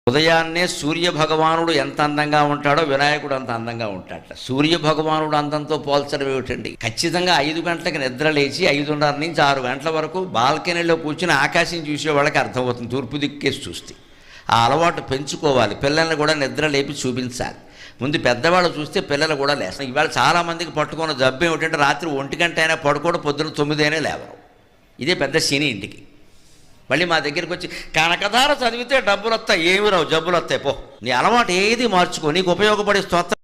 ఉదయాన్నే సూర్యభగవానుడు ఎంత అందంగా ఉంటాడో వినాయకుడు అంత అందంగా ఉంటాడట. సూర్యభగవానుడు అందంతో పోల్చడం ఏమిటండి? ఖచ్చితంగా 5 గంటలకు నిద్ర లేచి 5:30 నుంచి 6 గంటల వరకు బాల్కనీలో కూర్చుని ఆకాశం చూసే వాళ్ళకి అర్థమవుతుంది, తూర్పు దిక్కేసి చూస్తే. ఆ అలవాటు పెంచుకోవాలి. పిల్లల్ని కూడా నిద్ర లేపి చూపించాలి. ముందు పెద్దవాళ్ళు చూస్తే పిల్లలు కూడా లేస్తారు. ఇవాళ చాలామందికి పట్టుకున్న జబ్బు ఏమిటంటే రాత్రి 1 గంట అయినా పడుకోవడం, పొద్దున 9 అయినా లేవరు. ఇదే పెద్ద శని ఇంటికి. మళ్ళీ మా దగ్గరికి వచ్చి కనకధార చదివితే డబ్బులు వస్తాయి, ఏమి రావు, జబ్బులు వస్తాయి. పో, నీ అలవాటు ఏది మార్చుకో, నీకు ఉపయోగపడే స్తోత్రం